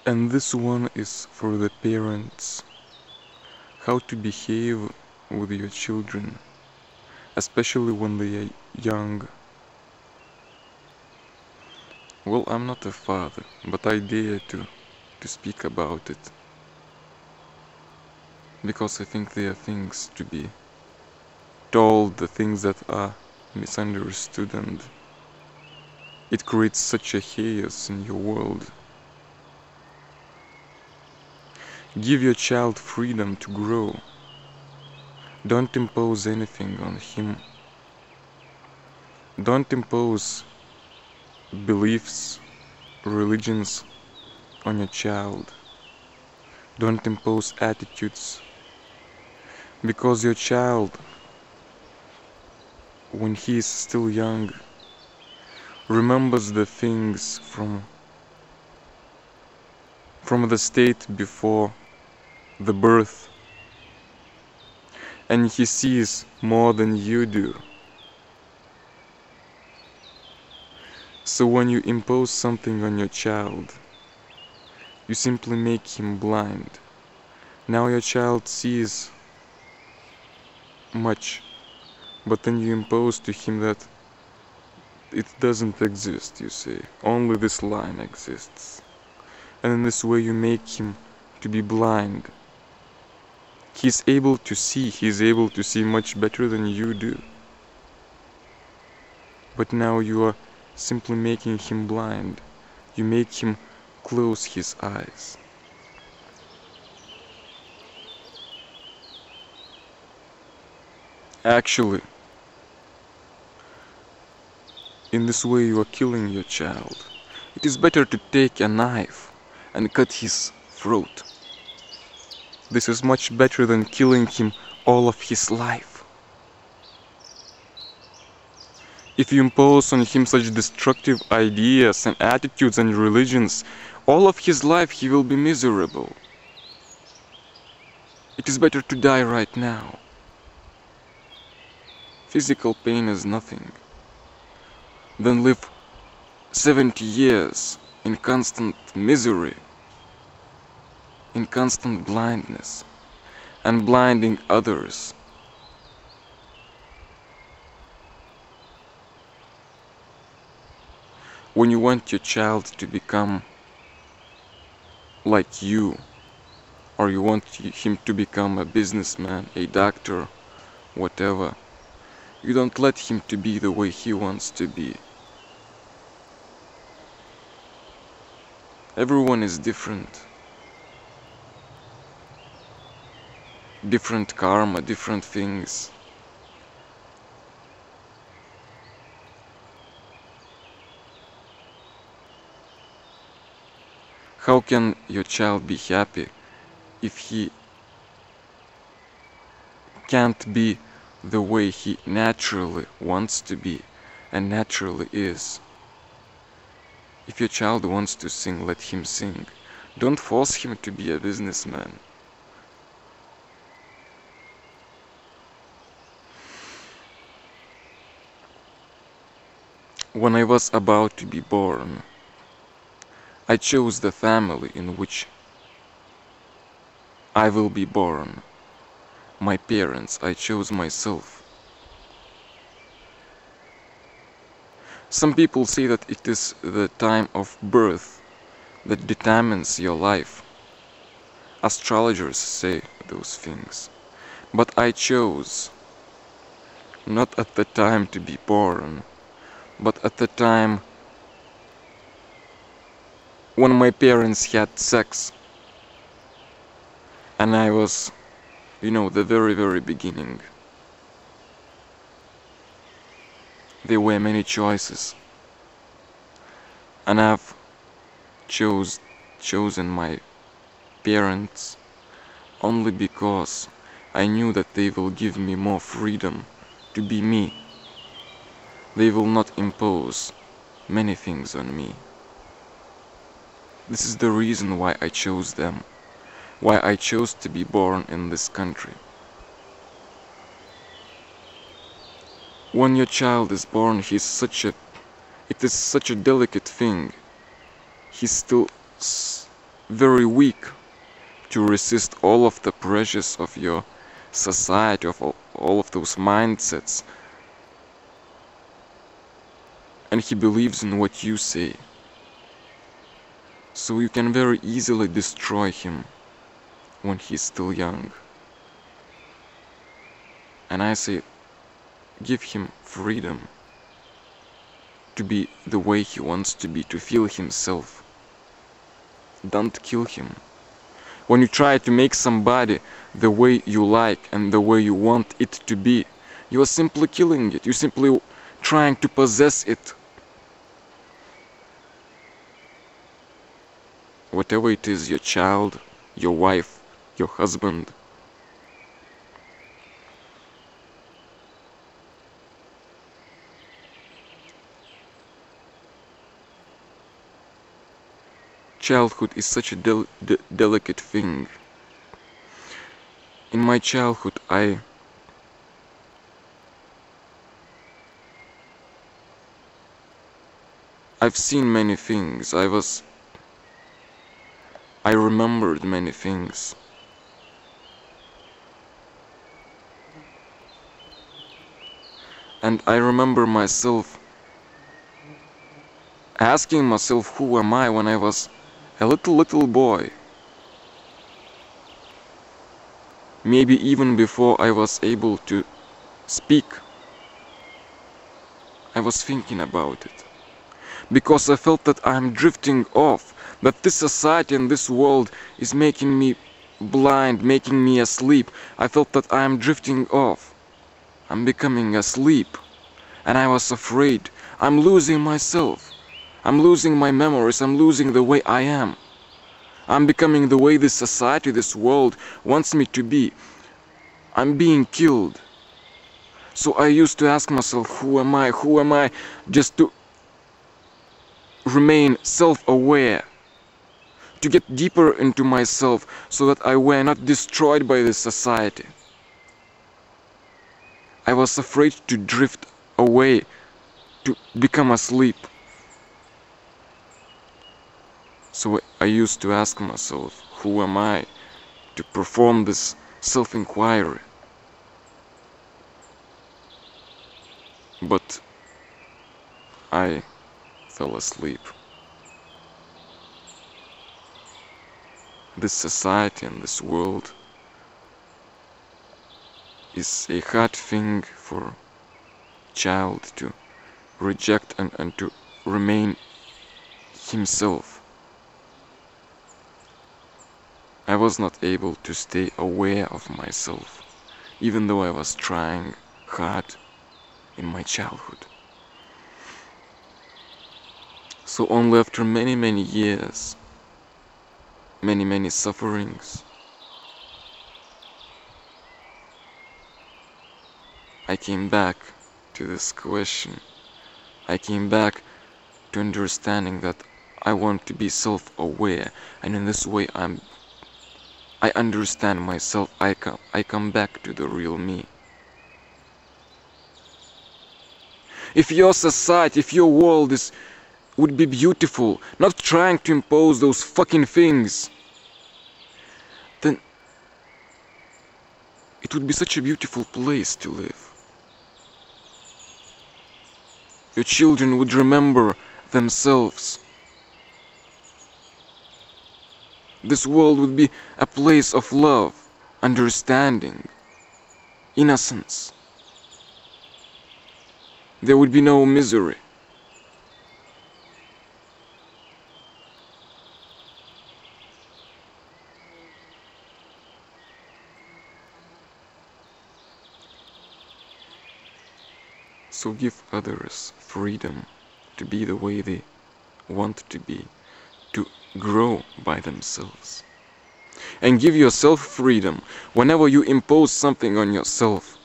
And this one is for the parents. How to behave with your children, especially when they are young. Well, I'm not a father, but I dare to speak about it. Because I think there are things to be told, the things that are misunderstood, and it creates such a chaos in your world. Give your child freedom to grow. Don't impose anything on him. Don't impose beliefs, religions on your child. Don't impose attitudes. Because your child, when he is still young, remembers the things from the state before the birth, and he sees more than you do. So when you impose something on your child, you simply make him blind. Now your child sees much, but then you impose to him that it doesn't exist, you say. Only this line exists. And in this way you make him to be blind. He's able to see much better than you do. But now you are simply making him blind. You make him close his eyes. Actually, in this way you are killing your child. It is better to take a knife and cut his throat. This is much better than killing him all of his life. If you impose on him such destructive ideas and attitudes and religions, all of his life he will be miserable. It is better to die right now. Physical pain is nothing. Than live 70 years in constant misery, in constant blindness, and blinding others. When you want your child to become like you, or you want him to become a businessman, a doctor, whatever, you don't let him to be the way he wants to be. Everyone is different. Different karma, different things. How can your child be happy if he can't be the way he naturally wants to be and naturally is? If your child wants to sing, let him sing. Don't force him to be a businessman. When I was about to be born, I chose the family in which I will be born. My parents, I chose myself. Some people say that it is the time of birth that determines your life. Astrologers say those things. But I chose not at the time to be born, but at the time when my parents had sex. And I was, the very, very beginning. There were many choices. And I've chosen my parents only because I knew that they will give me more freedom to be me. They will not impose many things on me. This is the reason why I chose them, why I chose to be born in this country. When your child is born, it is such a delicate thing. He's still very weak to resist all of the pressures of your society, of all of those mindsets. And he believes in what you say. So you can very easily destroy him when he's still young. And I say, give him freedom to be the way he wants to be, to feel himself. Don't kill him. When you try to make somebody the way you like and the way you want it to be, you are simply killing it. You're simply trying to possess it. Whatever it is, your child, your wife, your husband. Childhood is such a delicate thing. In my childhood, I've seen many things. I remembered many things. And I remember myself asking myself, who am I, when I was a little boy. Maybe even before I was able to speak, I was thinking about it. Because I felt that I'm drifting off, that this society and this world is making me blind, making me asleep. I felt that I'm drifting off. I'm becoming asleep. And I was afraid. I'm losing myself. I'm losing my memories. I'm losing the way I am. I'm becoming the way this society, this world wants me to be. I'm being killed. So I used to ask myself, who am I? Who am I? Just to remain self-aware, to get deeper into myself so that I were not destroyed by this society. I was afraid to drift away, to become asleep. So I used to ask myself, who am I, to perform this self-inquiry. But I fell asleep. This society and this world is a hard thing for a child to reject and to remain himself. I was not able to stay aware of myself, even though I was trying hard in my childhood. So only after many years, many sufferings, I came back to this question. I came back to understanding that I want to be self-aware, and in this way I understand myself. I come back to the real me. If your society, if your world would be beautiful, not trying to impose those fucking things, then it would be such a beautiful place to live. Your children would remember themselves. This world would be a place of love, understanding, innocence. There would be no misery. So give others freedom to be the way they want to be, to grow by themselves. And give yourself freedom. Whenever you impose something on yourself,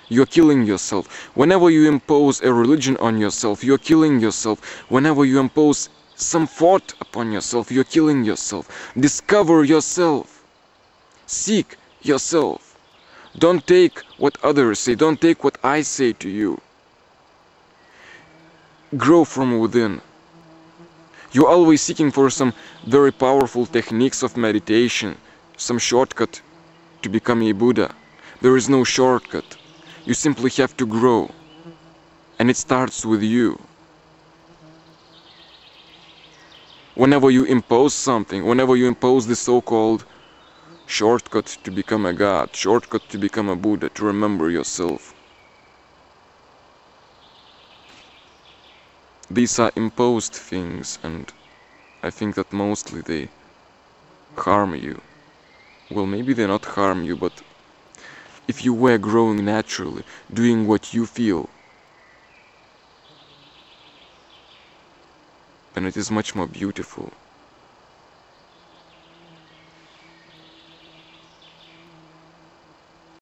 you're killing yourself. Whenever you impose a religion on yourself, you're killing yourself. Whenever you impose some thought upon yourself, you're killing yourself. Discover yourself. Seek yourself. Don't take what others say. Don't take what I say to you. Grow from within. You're always seeking for some very powerful techniques of meditation, some shortcut to become a Buddha. There is no shortcut. You simply have to grow. And it starts with you. Whenever you impose something, whenever you impose the so-called shortcut to become a god, shortcut to become a Buddha, to remember yourself, these are imposed things, and I think that mostly they harm you. Well, maybe they not harm you, but if you were growing naturally, doing what you feel, then it is much more beautiful.